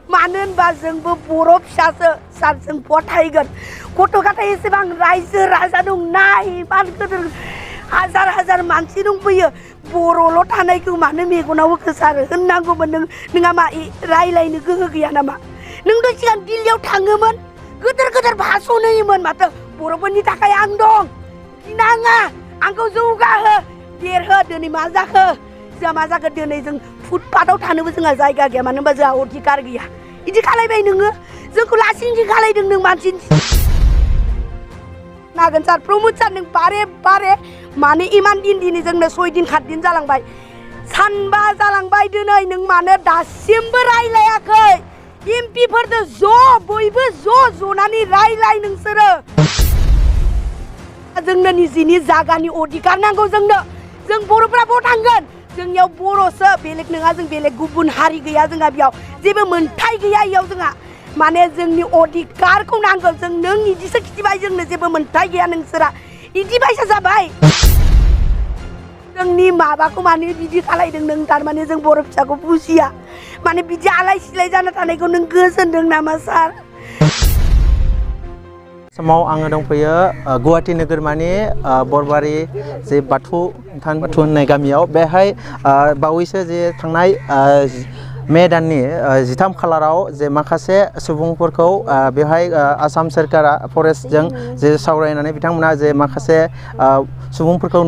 मानो होनबा जोंबो बर' फिसासो सार जों फोथायगोन गथ' गथाय एसेबां रायजो राजा दं नाय मान गोदोर हाजार हाजार मानसि दंफैयो बर'ल' थानायखौ मानो मेगनाव होखो सार होननांगौमोन नोंहा मा रायलायनो गोहो गैया नामा नोंथ' सिगां दिल्लीयाव थाङोमोन गोदोर गोदोर भाषण होयोमोन माथो बर'फोरनि थाखाय आं दं गिनाङा आंखौ जौगाहो देरहो दिनै मा जाखो जोंहा मा जाखो दिनै जों फुटपाथाव थानोबो जोंहा जायगा गैया मानो होनबा जोंहा अधिकार गैया इदि खालायबाय नोङो जोंखौ लासिंसिं खालायदों नों मानसिनि नागोन सार प्रमोद सार नों बारे बारे मानो इमान दिनै जोंनो 6 दिन 7 दिन जालांबाय सानबा जालांबाय दिनै नों मानो दासिमबो रायलायाखै एमपिफोरजों ज' बयबो ज' ज'नानै रायलाय नोंसोरो जोंनो निजिनि जागानि अधिकार नांगौ जोंनो जों बर'फ्रा बाव थांगोन जोंनियाव बर'सो बेलेग नङा जों बेलेग गुबुन हारि गैया जोंहा बेयाव जेबो मोनथाय गैया इयाव जोंहा माने जोंनि अधिकारखौ नांगौ जों नों इदिसो खिथिबाय जोंनो जेबो मोनथाय गैया नोंसोरा इदि बायसा जाबाय जोंनि माबाखौ माने बिदि खालायदों नों थारमाने जों बर' फिसाखौ बुजिया माने बिदि आलाय सिलाय जाना थानायखौ नों गोजोनदों नामा सार समाव आङो दंफैयो गुवाहाटी नोगोरमानि बरबारि जे बाथौ होननाय गामियाव बेहाय बावैसो जे थांनाय मे दाननि 13 खालाराव जे माखासे सुबुंफोरखौ बेहाय आसाम सोरखारा फरेस्टजों जे सावरायनानै बिथांमोना जे माखासे सुबुंफोरखौ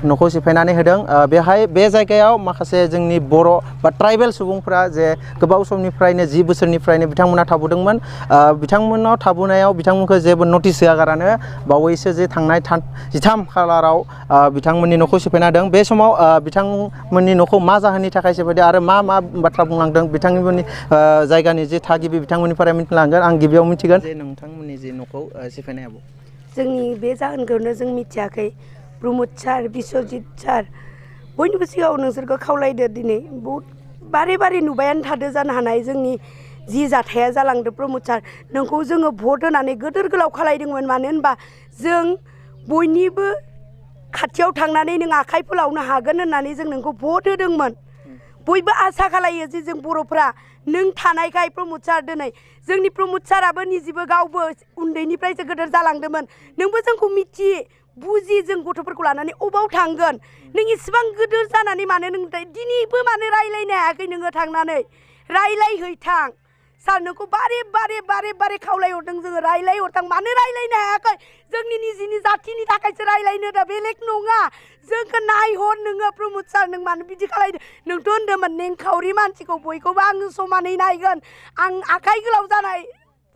न'खौ सिफायनानै होदों बेहाय बे जायगायाव माखासे जोंनि बर' बा ट्राइबेल सुबुंफोरा जे गोबाव समनिफ्रायनो 10 बोसोरनिफ्रायनो बिथांमोना थाबोदोंमोन बिथांमोनाव थाबोनायाव बिथांमोनखौ जेबो नटिस होआगारानो बावैसो जे थांनाय 13 खालाराव बिथांमोननि न'खौ सिफायना होदों बे समाव बिथांमोननि न'खौ मा जाहोननि थाखाय सिफायदों आरो मा बाथ्रा बुंलांदों बिथांमोननि जायगानि जे थागिबि बिथांमोननिफ्राय मिथिलांगोन आं गिबियाव मिथिगोन जे नोंथांमोननि जे न'खौ सिफायनाय आबौ जोंनि बे जाहोनखौनो जों मिथियाखै प्रमोद सार बिश्वजित सार बयनिबो सिगाङाव नोंसोरखौ खावलायदो दिनै बहुद बारे बारे नुबायानो थादो जानो हानाय जोंनि जि जाथाया जालांदो प्रमोद सार नोंखौ जोङो भट होनानै गोदोर गोलाव खालायदोंमोन मानो होनबा जों बयनिबो खाथियाव थांनानै नों आखाइ फोलावनो हागोन होननानै जों नोंखौ भट होदोंमोन बयबो आसा खालायो जे जों बर'फ्रा नों थानायखाय प्रमोद सार दिनै जोंनि प्रमोद साराबो निजेबो गावबो उन्दैनिफ्रायसो गोदोर जालांदोंमोन नोंबो जोंखौ मिथि बुजि जों गथ'फोरखौ लानानै अबाव थांगोन नों इसेबां गोदोर जानानै मानो नों दिनैबो मानो रायलायनो हायाखै नोङो थांनानै रायलायहैथां सार नोंखौ बारे बारे बारे बारे खावलायहरदों जोङो रायलायहरथां मानो रायलायनो हायाखै जोंनि निजिनि जाथिनि थाखायसो रायलायनो दा बेलेग नङा जोंखौ नायहर नोङो प्रमोद सार नों मानो बिदि खालायदो नोंथ' होनदोंमोन नेंखावरि मानसिखौ बयखौबो आङो समानै नायगोन आं आखाइ गोलाव जानाय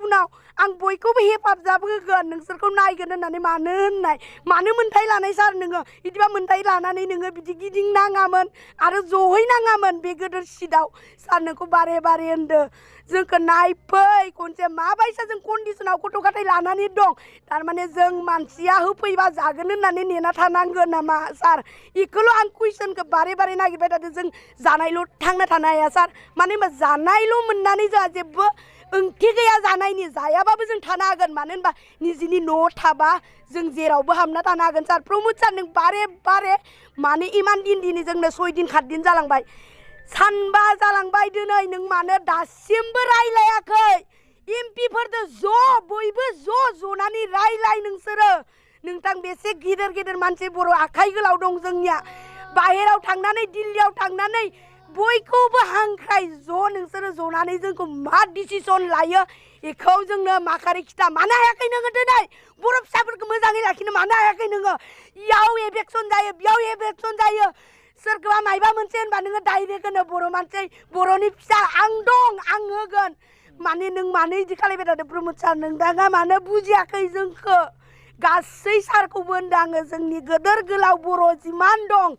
उनाव आं बयखौबो हेफाजाब होगोन नोंसोरखौ नायगोन होननानै मानो होननाय मानो मोन्थाय लानाय सार नोङो बिदिबा मोन्थाय लानानै नोङो बिदि गिदिंनाङामोन आरो जहैनाङामोन बे गोदोर सिटआव सार नोंखौ बारे बारे होनदो जोंखौ नायफै खनसे माबायसा जों कन्डिसनाव गथ' गथाय लानानै दं थारमाने जों मानसिया होफैबा जागोन होननानै नेना थानांगोन नामा सार इखौल' आं कुइसनखौ बारे बारे नागिरबाय थादों जों जानायल' थांना थानो हाया सार मानो होनबा जानायल' मोननानै जोंहा जेबो ओंथि गैया जानायनि जायाबाबो जों थानो हागोन मानो होनबा निजिनि न'आव थाबा जों जेरावबो हाबना थानो हागोन सार प्रमोद सार नों बारे बारे मानो इमान दिनै जोंनो 6 दिन 7 दिन जालांबाय सानबा जालांबाय दिनै नों मानो दासिमबो रायलायाखै एमपिफोरजों ज' बयबो ज' ज'नानै रायलाय नोंसोरो नोंथां बेसे गिदिर गिदिर मानसि बर' आखाइ गोलाव दं जोंनिया बाहेराव थांनानै दिल्लीयाव थांनानै बयखौबो हांख्राय ज' नोंसोरो ज'नानै जोंखौ मा डिसिसन लायो बेखौ जोंनो माखारि खिथा मानो हायाखै नोङो दिनै बर' फिसाफोरखौ मोजाङै लाखिनो मानो हायाखै नोङो इयाव इलेक्सन जायो बेयाव इलेक्सन जायो सोरखौबा मायबा मोनसे होनबा नोङो डाइरेक्ट होनो बर' मानसि बर'नि फिसा आं दं आं होगोन माने नों मानो बिदि खालायबाय थादों प्रमोद सार नोंथाङा मानो बुजियाखै जोंखौ गासै सारखौबो होनदों आङो जोंनि गोदोर गोलाव बर' जिमान दं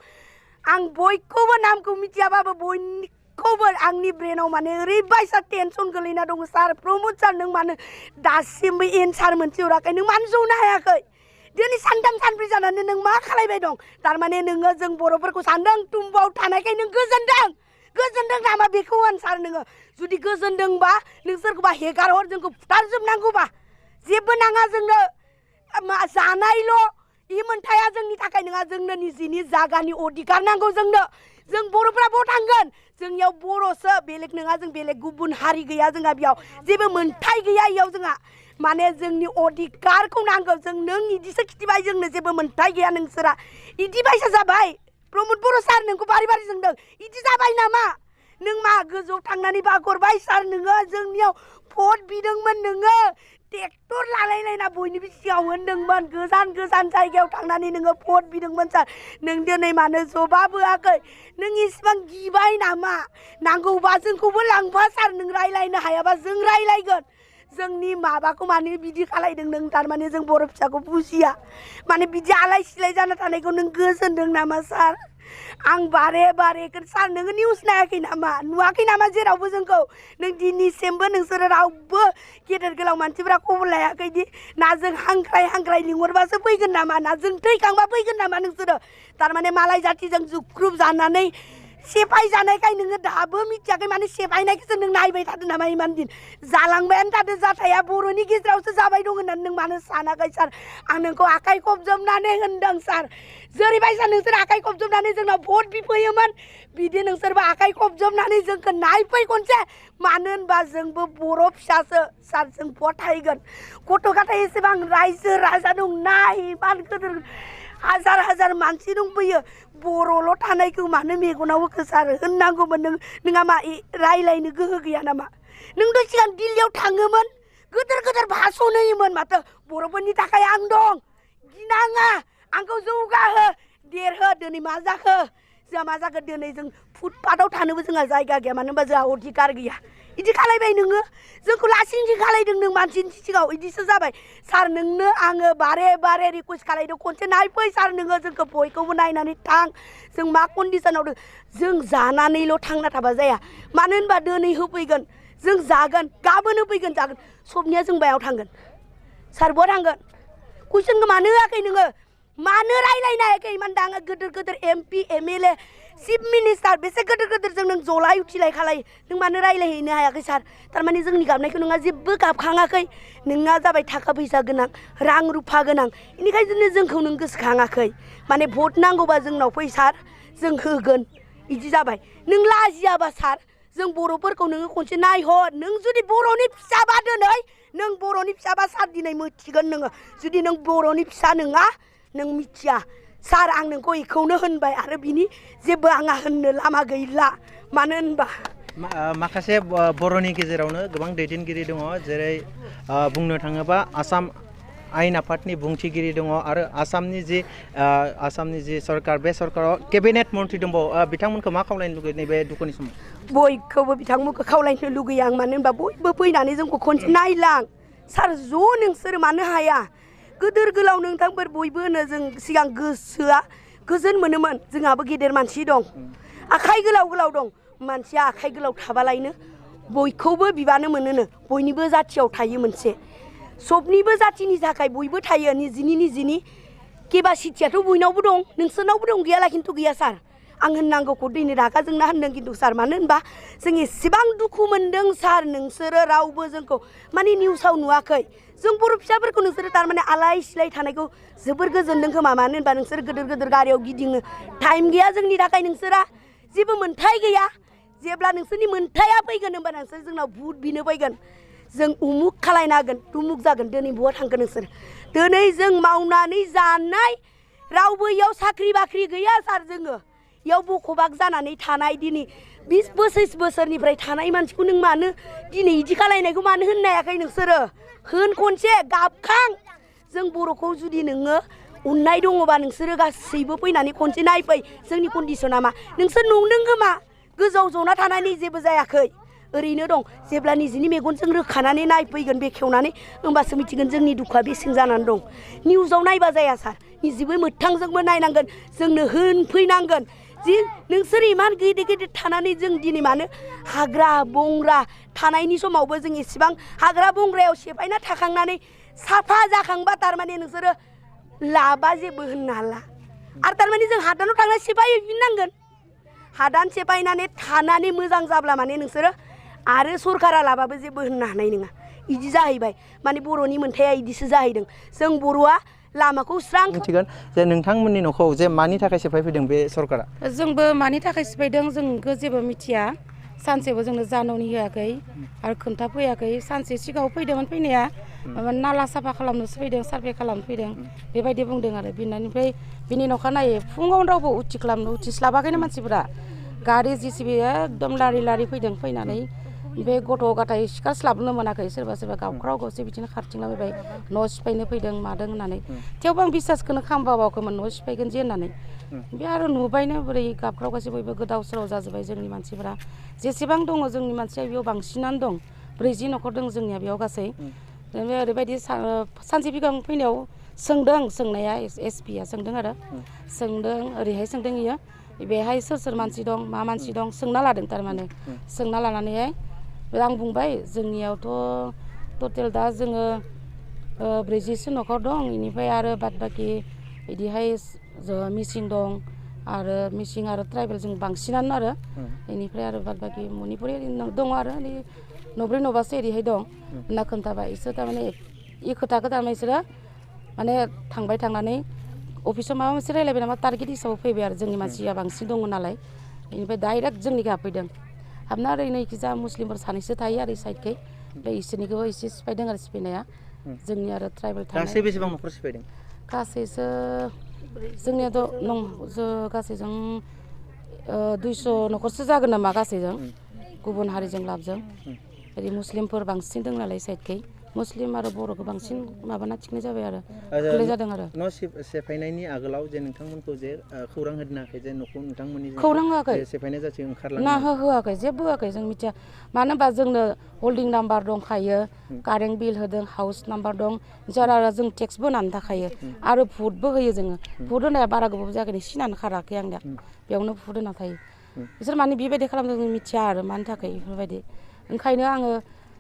आं बयखौबो नामखौ मिथियाबाबो बयखौबो आंनि ब्रेनाव माने ओरैबायसा टेनसन गोलैना दङ सार प्रमोद सार नों मानो दासिमबो एन्सार मोनसे हराखै नों मानो जौनो हायाखै दिनै सानथाम सानब्रै जानानै नों मा खालायबाय दं थारमाने नोङो जों बर'फोरखौ सानदों तुम्बाव थानायखाय नों गोजोनदों नामा बेखौ होन सार नोङो जुदि गोजोनदोंबा नों सोरखौबा हेगारहर जोंखौ फुथारजोबनांगौबा जेबो नाङा जोंनो जानायल' इ मोनथाया जोंनि थाखाय नङा जोंनो निजिनि जागानि अधिकार नांगौ जोंनो जों बर'फ्रा बहा थांगोन जोंनियाव बर'सो बेलेग नङा जों बेलेग गुबुन हारि गैया जोंहा बेयाव जेबो मोनथाय गैया इयाव जोंहा माने जोंनि अधिकारखौ नांगौ जों नों इदिसो खिथिबाय जोंनो जेबो मोनथाय गैया नोंसोरा इदि बायसा जाबाय प्रमद बर' सार नोंखौ बारि बारि जोंदों इदि जाबाय नामा नों मा गोजौआव थांनानै बागरबाय सार नोङो जोंनियाव भट बिदोंमोन नोङो ट्रेक्टर लालायलायना बयनिबो सिगाङाव होनदोंमोन गोजान गोजान जायगायाव थांनानै नोङो भट बिदोंमोन सार नों दिनै मानो जबाब होआखै नों इसिबां गिबाय नामा नांगौबा जोंखौबो लांफा सार नों रायलायनो हायाबा जों रायलायगोन जोंनि माबाखौ माने बिदि खालायदों नों थारमाने जों बर' फिसाखौ बुजिया माने बिदि आलाय सिलाय जाना थानायखौ नों गोजोनदों नामा सार आं बारे बारे सार नोङो निउस नायाखै नामा नुवाखै नामा जेरावबो जोंखौ नों दिनैसिमबो नोंसोरो रावबो गेदेर गोलाव मानसिफोरा खबर लायाखैदि ना जों हांख्राय लिंहरबासो फैगोन नामा ना जों थैखांबा फैगोन नामा नोंसोरो थारमाने मालाय जाथिजों जुग्रुब जानानै सेफाय जानायखाय नोङो दाबो मिथियाखै माने सेफायनायखौसो नों नायबाय थादों नामा इमान दिन जालांबायानो थादों जाथाया बर'नि गेजेरावसो जाबाय दं होननानै नों मानो सानाखै सार आं नोंखौ आखाइ खबजोबनानै होनदों सार जेरैबायसा नोंसोर आखाइ खबजोबनानै जोंनाव भट बिफैयोमोन बिदि नोंसोरबो आखाइ खबजोबनानै जोंखौ नायफै खनसे मानो होनबा जोंबो बर' फिसासो सार जों फोथायगोन गथ' गथाय एसेबां रायजो राजा दं नाय इमान गिदिर हाजार हाजार मानसि दंफैयो बर'ल' थानायखौ मानो मेगनाव होखो सार होननांगौमोन नोंहा मा रायलायनो गोहो गैया नामा नोंथ' सिगां दिल्लीयाव थाङोमोन गोदोर गोदोर भाषण होयोमोन माथो बर'फोरनि थाखाय आं दं गिनाङा आंखौ जौगाहो देरहो दिनै मा जाखो जोंहा मा जाखो दिनै जों फुटपाथाव थानोबो जोंहा जायगा गैया मानो होनबा जोंहा अधिकार गैया इदि खालायबाय नोङो जोंखौ लासिं खालायदों नों मानसिनि सिगाङाव इदिसो जाबाय सार नोंनो आङो बारे बारे रिकुवेस्ट खालायदों खनसे नायफै सार नोङो जोंखौ बयखौबो नायनानै थां जों मा कन्डिसनाव दं जों जानानैल' थांना थाबा जाया मानो होनबा दिनै होफैगोन जों जागोन गाबोन होफैगोन जागोन सबनिया जों बायाव थांगोन सार बहा थांगोन कुइसनखौ मानो होआखै नोङो मानो रायलायनो हायाखै इमान दाङा गोदोर गोदोर MP MLA चिफ मिनिस्टार बेसे गोदोर गोदोरजों नों जलाय उथिलाय खालाय नों मानो रायलायहैनो हायाखै सार थारमाने जोंनि गाबनायखौ नोंहा जेबो गाबखाङाखै नोंहा जाबाय थाखा फैसा गोनां रां रुफा गोनां बेनिखायनो जोंखौ नों गोसोखाङाखै माने भट नांगौबा जोंनाव फै सार जों होगोन बिदि जाबाय नों लाजियाबा सार जों बर'फोरखौ नोङो खनसे नायहर नों जुदि बर'नि फिसाबा दिनै नों बर'नि फिसाबा सार दिनै मिथिगोन नोङो जुदि नों बर'नि फिसा नङा नों मिथिया सार आं नोंखौ बेखौनो होनबाय आरो बिनि जेबो आंहा होननो लामा गैला मानो होनबा माखासे बर'नि गेजेरावनो गोबां दैदेनगिरि दङ जेरै बुंनो थाङोबा आसाम आयेन आफादनि बुंथिगिरि दङ आरो आसामनि जि सरकार बे सरकाराव केबिनेट मन्थ्रि दंबावो बिथांमोनखौ मा खावलायनो लुगैयो नैबे दुखुनि समाव बयखौबो बिथांमोनखौ खावलायनो लुगैयो आं मानो होनबा बयबो फैनानै जोंखौ खनसे नायलां सार ज' नोंसोर मानो हाया गोदोर गोलाव नोंथांफोर बयबो होनो जों सिगां गोसोआ गोजोन मोनोमोन जोंहाबो गेदेर मानसि दं आखाइ गोलाव गोलाव दं मानसिया आखाइ गोलाव थाबालायनो बयखौबो बिबानो मोनोनो बयनिबो जाथियाव थायो मोनसे सबनिबो जाथिनि थाखाय बयबो थायो निजिनि केपासिटियाथ' बयनावबो दं नोंसोरनावबो दं गैयाला खिन्थु गैया सार आं होननांगौखौ दिनै रागा जोंना होनदों खिन्थु सार मानो होनबा जों एसेबां दुखु मोनदों सार नोंसोरो रावबो जोंखौ माने निउसाव नुवाखै जों बर' फिसाफोरखौ नोंसोरो थारमाने आलाय सिलाय थानायखौ जोबोर गोजोनदों खोमा मानो होनबा नोंसोर गोदोर गोदोर गारियाव गिदिङो टाइम गैया जोंनि थाखाय नोंसोरा जेबो मोन्थाय गैया जेब्ला नोंसोरनि मोन्थाया फैगोन होनबा नोंसोर जोंनाव भुट बिनो फैगोन जों उमुक खालायनो हागोन तुमुक जागोन दिनै बहा थांगोन नोंसोर दिनै जों मावनानै जानाय रावबो इयाव साख्रि बाख्रि गैया सार जोङो इयाव बखबाक जानानै थानाय दिनै 20 बोसोरनिफ्राय थानाय मानसिखौ नों मानो दिनै इदि खालायनायखौ मानो होननो हायाखै नोंसोरो होन खनसे गाबखां जों बर'खौ जुदि नोङो अननाय दङबा नोंसोरो गासैबो फैनानै खनसे नायफै जोंनि कन्डिसना मा नोंसोर नंदों खोमा गोजौआव जना थानानै जेबो जायाखै ओरैनो दं जेब्ला निजिनि मेगनजों रोखानानै नायफैगोन बेखेवनानै होमबासो मिथिगोन जोंनि दुखुआ बेसें जानानै दं निउसाव नायबा जाया सार निजिबो मोगथांजोंबो नायनांगोन जोंनो होनफैनांगोन जि नोंसोर इमान गिदिर गिदिर थानानै जों दिनै मानो हाग्रा बंग्रा थानायनि समावबो जों एसेबां हाग्रा बंग्रायाव सेफायना थाखांनानै साफा जाखांबा थारमाने नोंसोरो लाबा जेबो होननो हाला आरो थारमाने जों हादानाव थांना सेफायहैफिननांगोन हादान सेफायनानै थानानै मोजां जाब्ला माने नोंसोरो आरो सरकारा लाबाबो जेबो होननो हानाय नङा इदि जाहैबाय माने बर'नि मोन्थाया इदिसो जाहैदों जों बर'आ लामाखौ स्रां मिथिगोन जे नोंथांमोननि न'खौ जे मानि थाखाय सेफायफैदों बे सरकारा जोंबो मानि थाखाय सिफायदों जों जेबो मिथिया सानसेबो जोंनो जानौनि होआखै आरो खोन्थाफैयाखै सानसे सिगाङाव फैदोंमोन फैनाया नाला साफा खालामनोसो फैदों सार्भे खालामनो फैदों बेबायदि बुंदों आरो बिनिफ्राय बिनि अखानायै फुङावनो रावबो उथिस्लाबाखैनो मानसिफोरा गारि जिसिबि एकदम लारि लारि फैदों फैनानै बे गथ' गथाय सिखारस्लाबनो मोनाखै सोरबा सोरबा गावख्राव गावसो बिदिनो खारथिंलाबायबाय न' सिफायनो फैदों मादों होननानै थेवबो आं बिसासखौनो खालामबावाखैमोन न' सिफायगोन जे होननानै बे आरो नुबायनो बोरै गाबख्राव गासै बयबो गोदाव सोराव जाजोब्बाय जोंनि मानसिफोरा जेसेबां दङ जोंनि मानसिया बेयाव बांसिनानो दं 40 न'खर दं जोंनिया बेयाव गासै ओरैबायदि सानसे सिगां फैनायाव सोंदों सोंनाया एसपिया सोंदों आरो सोंदों ओरैहाय सोंदों इयो बेहाय सोर सोर मानसि दं मा मानसि दं सोंना लादों थारमाने सोंना लानानैहाय आं बुंबाय जोंनियावथ' टटेल दा जोङो 40सो न'खर दं इनिफ्राय आरो बाद बाखि बिदिहाय मिसिं दं आरो मिसिं आरो ट्राइबेल जों बांसिनानो आरो इनिफ्राय आरो बाद बाखि मणिपुरि दङ आरो 9 9बासो ओरैहाय दं होनना खोन्थाबाय इसोर थारमाने इ खोथाखौ थारमाने इसोरो माने थांबाय थांनानै अफिसाव माबा मोनसे रायलायबाय नामा टारगेट हिसाबै फैबाय आरो जोंनि मानसिया बांसिन दङ नालाय बेनिफ्राय डाइरेक्ट जोंनिखै हाबफैदों हाबना ओरै नैखिजा मुस्लिमफोर सानैसो थायो आरो साइडखै ओमफ्राय इसोरनिखौबो एसे सिफायदों आरो सिफायनाया जोंनि आरो ट्राइबेल गासै बेसेबां न'खर सिफायदों गासैसो जोंनियाथ' गासैजों 200 न'खरसो जागोन नामा गासैजों गुबुन हारिजों लाबजों ओरै मुस्लिमफोर बांसिन दं नालाय साइडखै मुस्लिम आरो बर'खौ बांसिन माबाना थिखनाय जाबाय आरो गोलै जादों आरो न' सेफायनायनि आगोलाव जे नोंथांमोनखौ जे खौरां होदोंनाखै जे न'खौ नोंथांमोननि खौरां होआखै सेफायनाय जाथि ओंखारलाङो ना होआखै जेबो होआखै जों मिथिया मानो होनबा जोंनो हल्डिं नाम्बार दंखायो कारेन्ट बिल होदों हाउस नाम्बार दं आरो जों टेक्सबो होनानै थाखायो आरो भुटबो होयो जोङो भुट होनाया बारा गोबाव जायाखै सिनानो खाराखै आंनिया बेयावनो भुट होना थायो बिसोर माने बेबायदि खालामदों जों मिथिया आरो मानि थाखाय बेफोरबायदि ओंखायनो आङो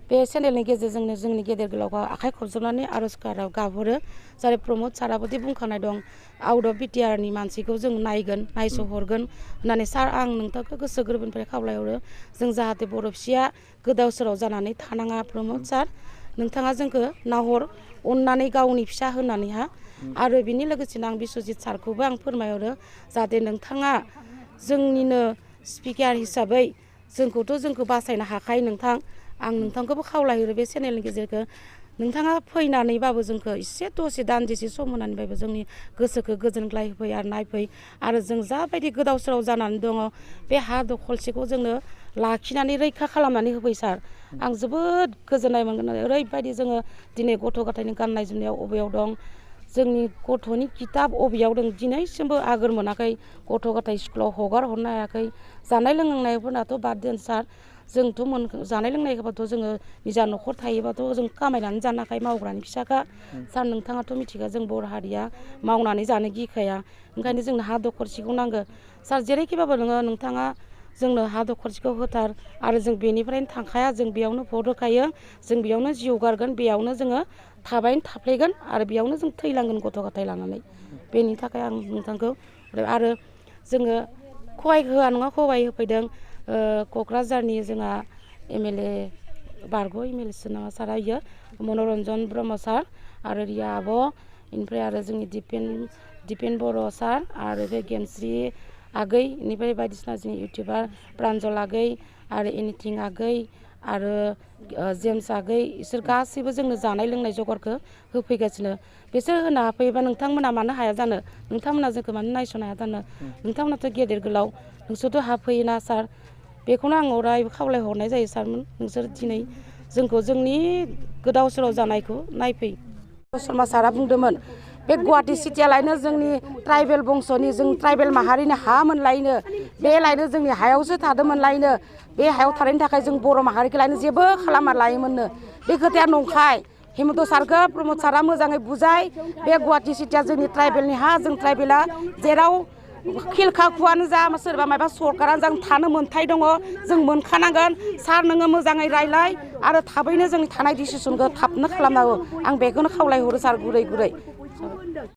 बे चेनेलनि गेजेरजोंनो जोंनि गेदेर गोलावखौ आखाइ खबजबनानै आर'ज गाबहरो जाय प्रमद साराबोदि बुंखानाय दं आउट अफ बिटिआरनि मानसिखौ जों नायगोन नायसहरगोन होननानै सार आं नोंथांखौ गोसो गोरबोनिफ्राय खावलायहरो जों जाहाथे बर' फिसाया गोदाव सोराव जानानै थानाङा प्रमद सार नोंथाङा जोंखौ नाहर अननानै गावनि फिसा होननानैहा आरो बिनि लोगोसेनो आं बिस्वजित सारखौबो आं फोरमायहरो जाहाथे नोंथाङा जोंनिनो स्पिकार हिसाबै जोंखौ बासायनो हाखायो नोंथां आं नोंथांखौबो खावलायहरो बे चेनेलनि गेजेरखौ नोंथाङा फैनानैबाबो जोंखौ एसे दसे दान्दिसे सम होनानैबाबो जोंनि गोसोखौ गोजोनग्लाय होफै आरो नायफै आरो जों जाबायदि गोदाव सोराव जानानै दङ बे हा दखलसेखौ जोंनो लाखिनानै रैखा खालामनानै होफै सार आं जोबोद गोजोननाय मोनगोन आरो ओरैबायदि जोङो दिनै गथ' गथायनि गाननाय जोमनायाव अबेयाव दं जोंनि गथ'नि किताब अबेयाव दं दिनैसिमबो आगोर मोनाखै गथ' गथाय स्कुलाव हगार हरनो हायाखै जानाय लोंनायफोरनाथ' बाद दोन सार जोंथ' जानाय लोंनायखौबाथ' जोङो निजा न'खर थायोबाथ' जों खामायनानै जानो हाखायो मावग्रानि फिसाखा सार नोंथाङाथ' मिथिगौ जों बर' हारिया मावनानै जानो गिखाया ओंखायनो जोंनो हा दखरसेखौ नांगौ सार जेरैखिबाबो नोंथाङा जोंनो हा दखरसेखौ होथार आरो जों बेनिफ्रायनो थांखाया जों बेयावनो भट होखायो जों बेयावनो जिउ गारगोन बेयावनो जोङो थाबायनो थाफ्लेगोन आरो बेयावनो जों थैलांगोन गथ' गथाय लानानै बेनि थाखाय आं नोंथांखौ आरो जोङो खहाय होआ नङा खहाय होफैदों क'क्राझारनि जोंहा MLA बारग' MLA नामा सारा इयो मनरन्जन ब्रह्म सार आरो रिया आब' इनिफ्राय आरो जोंनि दिपेन बर' सार आरो बे गेमस्रि आगै इनिफ्राय बायदिसिना जोंनि इउटिउबार प्रान्जल आगै आरो एनिथिं आगै आरो जेम्स आगै इसोर गासैबो जोंनो जानाय लोंनाय जगारखौ होफैगासिनो बिसोर होनो हाफैयोबा नोंथांमोना मानो हाया जानो नोंथांमोना जोंखौ मानो नायस'नो हाया जानो नोंथांमोनाथ' गेदेर गोलाव नोंसोरथ' हाफैयोना सार बेखौनो आं अरायबो खावलायहरनाय जायो सारमोन नोंसोर दिनै जोंखौ जोंनि गोदाव सोराव जानायखौ नायफै शर्मा सारा बुंदोंमोन बे गुवाहाटि सिटियालायनो जोंनि ट्राइबेल बंस'नि जों ट्राइबेल माहारिनि हा मोनलायनो बे लायनो जोंनि हायावसो थादोंमोन लायनो बे हायाव थानायनि थाखाय जों बर' माहारिखौ लायनो जेबो खालामा लायोमोननो बे खोथाया नंखाय हेमन्त सारखौ प्रमद सारा मोजाङै बुजाय बे गुवाहाटि सिटिया जोंनि ट्राइबेलनि हा जों ट्राइबेला जेराव खिलखाखुआनो जा सोरबा माबा सरकारानो जा थानो मोन्थाय दङ जों मोनखानांगोन सार नोङो मोजाङै रायलाय आरो थाबैनो जोंनि थानाय डिसिसनखौ थाबनो खालामनांगौ आं बेखौनो खावलायहरो सार गुरै